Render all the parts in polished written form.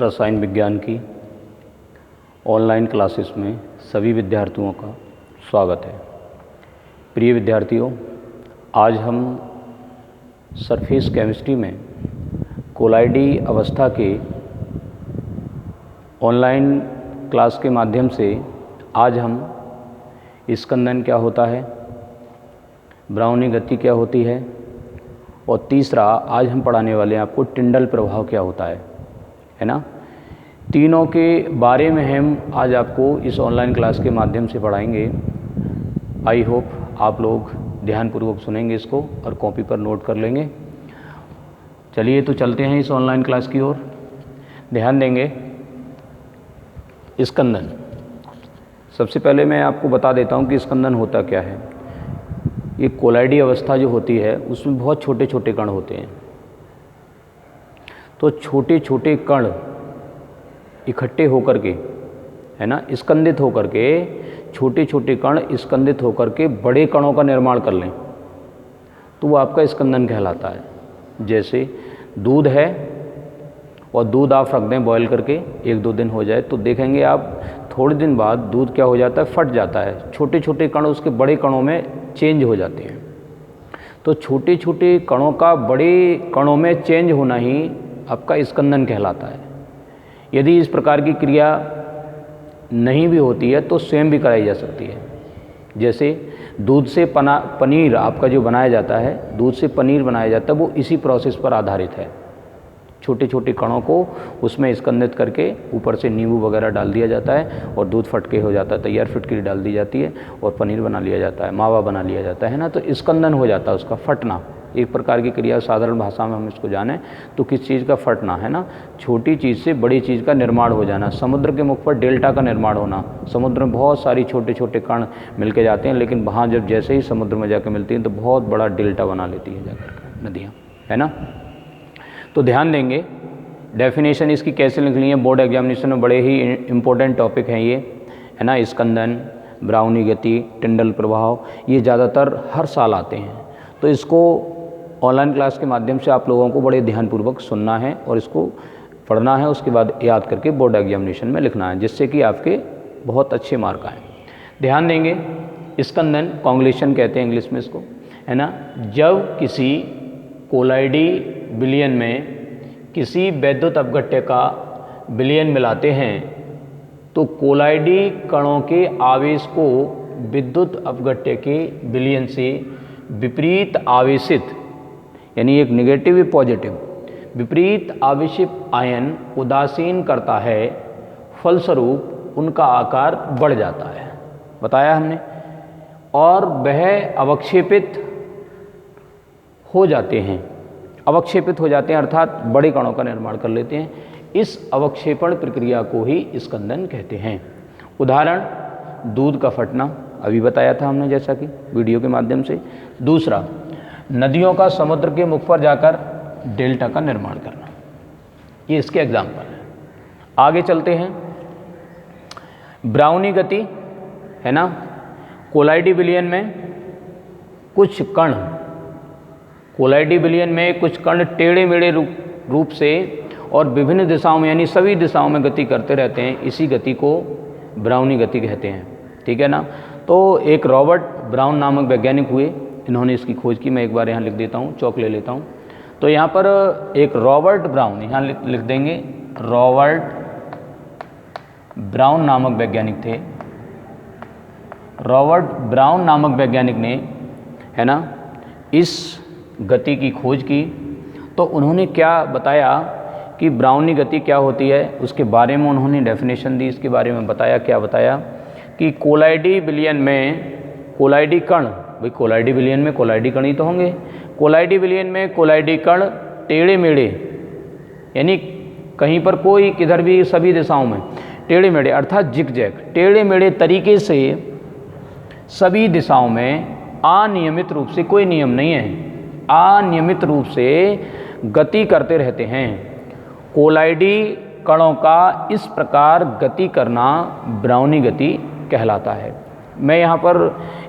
रसायन विज्ञान की ऑनलाइन क्लासेस में सभी विद्यार्थियों का स्वागत है। प्रिय विद्यार्थियों, आज हम सरफेस केमिस्ट्री में कोलाइडी अवस्था के ऑनलाइन क्लास के माध्यम से आज हम स्कंदन क्या होता है, ब्राउनी गति क्या होती है और तीसरा आज हम पढ़ाने वाले हैं आपको टिंडल प्रभाव क्या होता है ना। तीनों के बारे में हम आज आपको इस ऑनलाइन क्लास के माध्यम से पढ़ाएंगे। आई होप आप लोग ध्यानपूर्वक सुनेंगे इसको और कॉपी पर नोट कर लेंगे। चलिए तो चलते हैं इस ऑनलाइन क्लास की ओर। ध्यान देंगे। स्कंदन, सबसे पहले मैं आपको बता देता हूँ कि स्कंदन होता क्या है। ये कोलाइडी अवस्था जो होती है उसमें बहुत छोटे छोटे कण होते हैं। तो छोटे छोटे कण इकट्ठे होकर के है ना, स्कंदित होकर के, छोटे छोटे कण स्कंदित होकर के बड़े कणों का निर्माण कर लें तो वो आपका स्कंदन कहलाता है। जैसे दूध है और दूध आप रख दें बॉयल करके, 1-2 दिन हो जाए तो देखेंगे आप थोड़े दिन बाद दूध क्या हो जाता है, फट जाता है। छोटे छोटे कण उसके बड़े कणों में चेंज हो जाते हैं। तो छोटे छोटे कणों का बड़े कणों में चेंज होना ही आपका स्कंदन कहलाता है। यदि इस प्रकार की क्रिया नहीं भी होती है तो स्वयं भी कराई जा सकती है। जैसे दूध से पनीर आपका जो बनाया जाता है, दूध से पनीर बनाया जाता है, वो इसी प्रोसेस पर आधारित है। छोटे छोटे कणों को उसमें स्कंदित करके ऊपर से नींबू वगैरह डाल दिया जाता है और दूध फटके हो जाता है, तैयार फिटकरी डाल दी जाती है और पनीर बना लिया जाता है, मावा बना लिया जाता है ना। तो स्कंदन हो जाता है उसका, फटना एक प्रकार की क्रिया। साधारण भाषा में हम इसको जाने तो किस चीज़ का फटना है ना, छोटी चीज़ से बड़ी चीज़ का निर्माण हो जाना। समुद्र के मुख पर डेल्टा का निर्माण होना। समुद्र में बहुत सारी छोटे छोटे कण मिलके जाते हैं, लेकिन वहाँ जब जैसे ही समुद्र में जाकर मिलती हैं तो बहुत बड़ा डेल्टा बना लेती है जाकर नदियाँ, है ना। तो ध्यान देंगे, डेफिनेशन इसकी कैसे लिखनी है, बोर्ड एग्जामिनेशन में बड़े ही इम्पोर्टेंट टॉपिक हैं ये, है ना। स्कंदन, ब्राउनी गति, टिंडल प्रभाव, ये ज़्यादातर हर साल आते हैं। तो इसको ऑनलाइन क्लास के माध्यम से आप लोगों को बड़े ध्यानपूर्वक सुनना है और इसको पढ़ना है, उसके बाद याद करके बोर्ड एग्जामिनेशन में लिखना है, जिससे कि आपके बहुत अच्छे मार्क आएँ। ध्यान देंगे, स्कंदन कॉन्गुलेशन कहते हैं इंग्लिश में इसको, है ना। जब किसी कोलाइडी विलयन में किसी वैद्युत अपघट्य का विलयन मिलाते हैं तो कोलाइडी कणों के आवेश को विद्युत अपघट्य के विलयन से विपरीत आवेशित, यानी एक नेगेटिव पॉजिटिव, विपरीत आवेशित आयन उदासीन करता है। फलस्वरूप उनका आकार बढ़ जाता है, बताया हमने, और वह अवक्षेपित हो जाते हैं। अवक्षेपित हो जाते हैं अर्थात बड़े कणों का निर्माण कर लेते हैं। इस अवक्षेपण प्रक्रिया को ही स्कंदन कहते हैं। उदाहरण, दूध का फटना, अभी बताया था हमने जैसा कि वीडियो के माध्यम से। दूसरा, नदियों का समुद्र के मुख पर जाकर डेल्टा का निर्माण करना, ये इसके एग्जाम्पल है। आगे चलते हैं। ब्राउनी गति, है ना। कोलाइडी विलयन में कुछ कण, कोलाइडी विलयन में कुछ कण टेढ़े मेढ़े रूप से और विभिन्न दिशाओं में, यानी सभी दिशाओं में गति करते रहते हैं। इसी गति को ब्राउनी गति कहते हैं, ठीक है ना। तो एक रॉबर्ट ब्राउन नामक वैज्ञानिक हुए, इन्होंने इसकी खोज की। मैं एक बार यहाँ लिख देता हूँ, चौक ले लेता हूँ। तो यहाँ पर एक रॉबर्ट ब्राउन, यहाँ लिख देंगे, रॉबर्ट ब्राउन नामक वैज्ञानिक थे। रॉबर्ट ब्राउन नामक वैज्ञानिक ने, है ना, इस गति की खोज की। तो उन्होंने क्या बताया कि ब्राउनी गति क्या होती है, उसके बारे में उन्होंने डेफिनेशन दी। इसके बारे में बताया, क्या बताया कि कोलाइडी विलयन में कोलाइडी कण, भाई कोलाइडी विलयन में कोलाइडी कण ही तो होंगे। कोलाइडी विलयन में कोलाइडी कण टेढ़े मेढ़े, यानी कहीं पर कोई किधर भी, सभी दिशाओं में टेढ़े मेढ़े अर्थात जिगजैग, टेढ़े मेढ़े तरीके से सभी दिशाओं में अनियमित रूप से, कोई नियम नहीं है, अनियमित रूप से गति करते रहते हैं। कोलाइडी कणों का इस प्रकार गति करना ब्राउनी गति कहलाता है। मैं यहाँ पर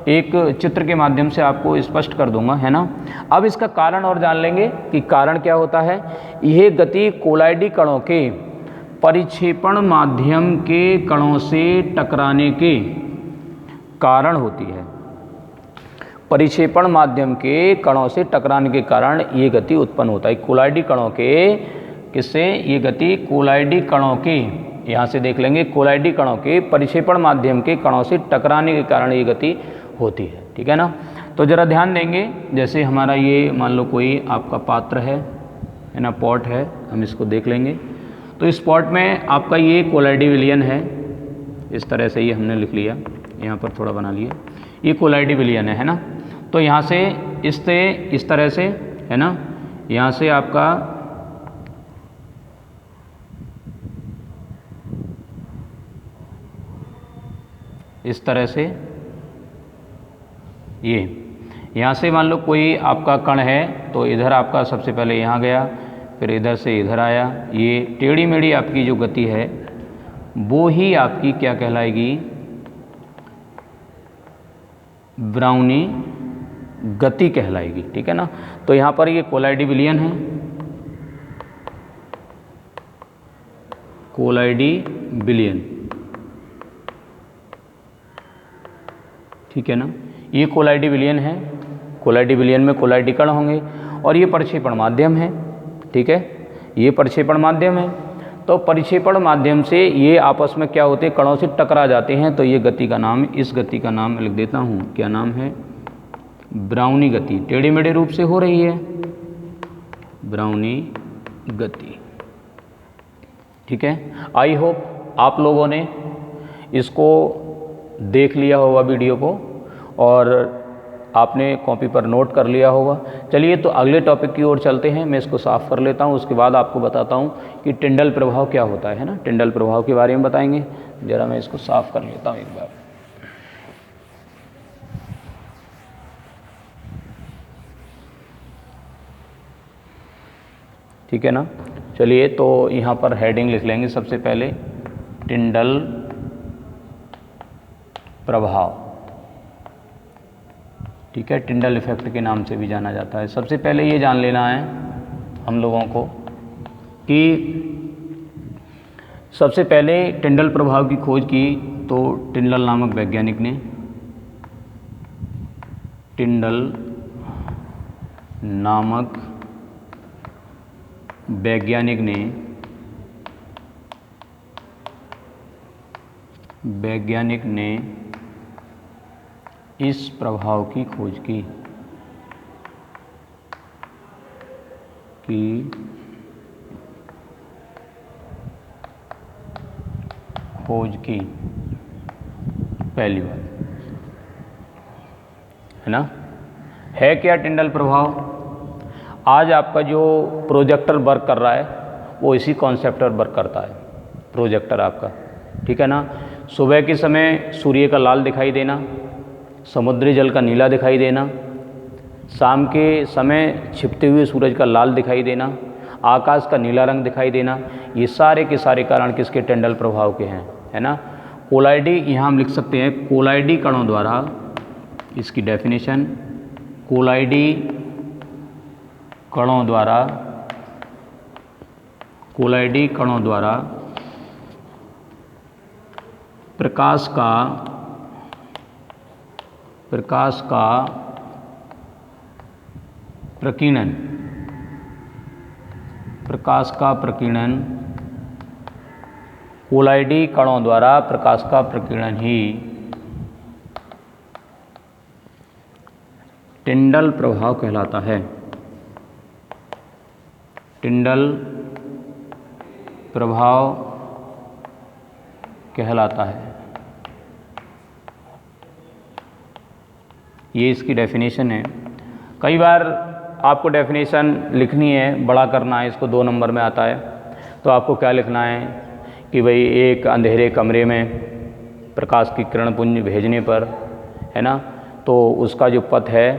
एक चित्र के माध्यम से आपको स्पष्ट कर दूंगा, है ना। अब इसका कारण और जान लेंगे कि कारण क्या होता है। यह गति कोलाइडी कणों के परिक्षेपण माध्यम के कणों से टकराने के कारण होती है। परिक्षेपण माध्यम के कणों से टकराने के कारण ये गति उत्पन्न होता है। कोलाइडी कणों के किससे ये गति, कोलाइडी कणों के, यहाँ से देख लेंगे, कोलाइडी कणों के परिक्षेपण माध्यम के कणों से टकराने के कारण ये गति होती है। ठीक है ना। तो जरा ध्यान देंगे, जैसे हमारा ये मान लो कोई आपका पात्र है ना, पॉट है, हम इसको देख लेंगे। तो इस पॉट में आपका ये कोलाइडी विलयन है, इस तरह से ये हमने लिख लिया, यहाँ पर थोड़ा बना लिया, ये कोलाइडी विलयन है ना। तो यहाँ से इस तरह से है ना, यहाँ से आपका इस तरह से ये यहाँ से मान लो कोई आपका कण है, तो इधर आपका सबसे पहले यहाँ गया, फिर इधर से इधर आया। ये टेढ़ी मेढ़ी आपकी जो गति है वो ही आपकी क्या कहलाएगी, ब्राउनी गति कहलाएगी। ठीक है ना। तो यहाँ पर ये कोलाइडी विलयन है, कोलाइडी विलयन, ठीक है ना। ये कोलाइडी विलयन है, कोलाइडी विलयन में कोलाइडी कण होंगे, और ये परिक्षेपण माध्यम है। ठीक है, ये परिक्षेपण माध्यम है। तो परिक्षेपण माध्यम से ये आपस में क्या होते हैं, कणों से टकरा जाते हैं। तो ये गति का नाम, इस गति का नाम लिख देता हूँ, क्या नाम है, ब्राउनी गति। टेढ़े मेढ़े रूप से हो रही है, ब्राउनी गति। ठीक है, आई होप आप लोगों ने इसको देख लिया होगा वीडियो को, और आपने कॉपी पर नोट कर लिया होगा। चलिए तो अगले टॉपिक की ओर चलते हैं। मैं इसको साफ़ कर लेता हूँ, उसके बाद आपको बताता हूँ कि टिंडल प्रभाव क्या होता है ना। टिंडल प्रभाव के बारे में बताएंगे। ज़रा मैं इसको साफ़ कर लेता हूँ एक बार। ठीक है ना। चलिए तो यहाँ पर हेडिंग लिख लेंगे सबसे पहले, टिंडल प्रभाव। ठीक है, टिंडल इफेक्ट के नाम से भी जाना जाता है। सबसे पहले ये जान लेना है हम लोगों को कि सबसे पहले टिंडल प्रभाव की खोज की तो टिंडल नामक वैज्ञानिक ने, टिंडल नामक वैज्ञानिक ने इस प्रभाव की खोज की पहली बात है ना। है क्या टिंडल प्रभाव? आज आपका जो प्रोजेक्टर वर्क कर रहा है वो इसी कॉन्सेप्ट पर वर्क करता है, प्रोजेक्टर आपका। ठीक है ना। सुबह के समय सूर्य का लाल दिखाई देना, समुद्री जल का नीला दिखाई देना, शाम के समय छिपते हुए सूरज का लाल दिखाई देना, आकाश का नीला रंग दिखाई देना, ये सारे के सारे कारण किसके, टिंडल प्रभाव के हैं, है ना। कोलाइडी, यहाँ हम लिख सकते हैं कोलाइडी कणों द्वारा, इसकी डेफिनेशन, कोलाइडी कणों द्वारा प्रकाश का प्रकीर्णन, कोलाइडी कणों द्वारा प्रकाश का प्रकीर्णन ही टिंडल प्रभाव कहलाता है। टिंडल प्रभाव कहलाता है। ये इसकी डेफिनेशन है। कई बार आपको डेफिनेशन लिखनी है, बड़ा करना है, इसको 2 नंबर में आता है। तो आपको क्या लिखना है कि भाई एक अंधेरे कमरे में प्रकाश की किरण पुंज भेजने पर, है ना, तो उसका जो पथ है,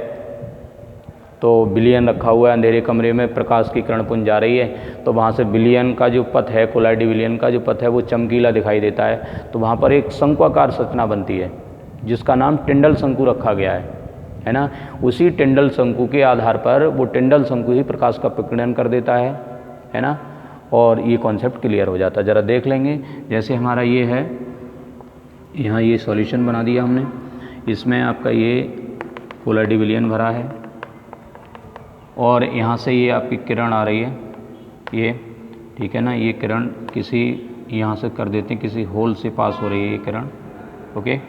तो बिलियन रखा हुआ है अंधेरे कमरे में, प्रकाश की किरण पुंज जा रही है, तो वहाँ से बिलियन का जो पथ है, कोलाइडी विलयन का जो पथ है वो चमकीला दिखाई देता है। तो वहाँ पर एक शंक्वाकार संरचना बनती है जिसका नाम टिंडल शंकु रखा गया है ना। उसी टिंडल शंकु के आधार पर वो टिंडल शंकु ही प्रकाश का प्रकीर्णन कर देता है ना। और ये कॉन्सेप्ट क्लियर हो जाता है। ज़रा देख लेंगे, जैसे हमारा ये है, यहाँ ये सॉल्यूशन बना दिया हमने, इसमें आपका ये पोलर डी विलियन भरा है और यहाँ से ये आपकी किरण आ रही है, ये ठीक है ना, ये किरण किसी यहाँ से कर देते हैं, किसी होल से पास हो रही है ये किरण, ओके।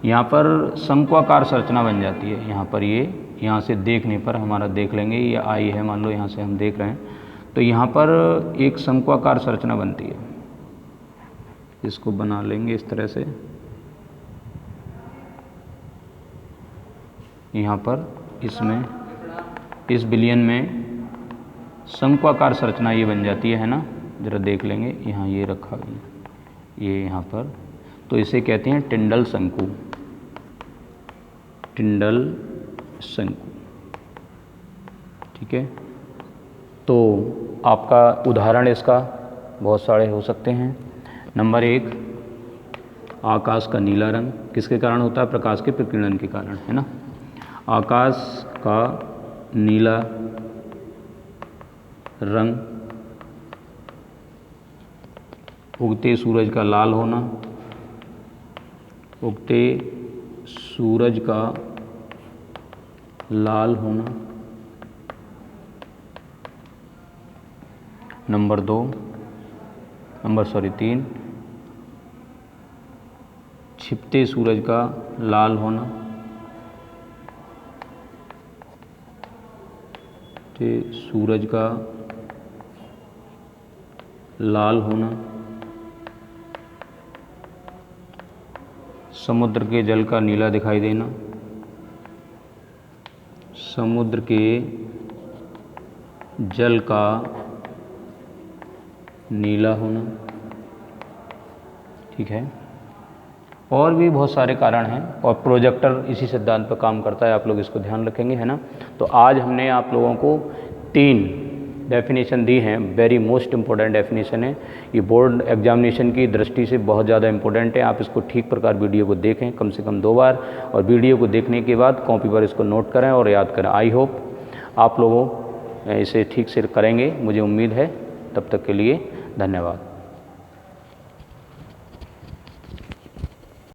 यहाँ पर शंक्वाकार संरचना बन जाती है, यहाँ पर ये, यहाँ से देखने पर हमारा देख लेंगे, ये आई है मान लो, यहाँ से हम देख रहे हैं तो यहाँ पर एक शंक्वाकार संरचना बनती है। इसको बना लेंगे इस तरह से, यहाँ पर इसमें इस विलियन में शंक्वाकार संरचना ये बन जाती है ना, ज़रा देख लेंगे, यहाँ ये रखा ये यहाँ पर, तो इसे कहते हैं टिंडल शंकु, टिंडल शंकु, ठीक है। तो आपका उदाहरण इसका बहुत सारे हो सकते हैं। नंबर 1, आकाश का नीला रंग किसके कारण होता है? प्रकाश के प्रकीर्णन के कारण, है ना। आकाश का नीला रंग, उगते सूरज का लाल होना, उगते सूरज का लाल होना। नंबर 3, छिपते सूरज का लाल होना, सूरज का लाल होना। समुद्र के जल का नीला दिखाई देना, समुद्र के जल का नीला होना, ठीक है। और भी बहुत सारे कारण हैं और प्रोजेक्टर इसी सिद्धांत पर काम करता है, आप लोग इसको ध्यान रखेंगे, है ना। तो आज हमने आप लोगों को 3 डेफिनेशन दी हैं, वेरी मोस्ट इम्पोर्टेंट डेफिनेशन है, ये बोर्ड एग्जामिनेशन की दृष्टि से बहुत ज़्यादा इम्पोर्टेंट है। आप इसको ठीक प्रकार वीडियो को देखें कम से कम 2 बार, और वीडियो को देखने के बाद कॉपी पर इसको नोट करें और याद करें। आई होप आप लोगों इसे ठीक से करेंगे, मुझे उम्मीद है। तब तक के लिए धन्यवाद।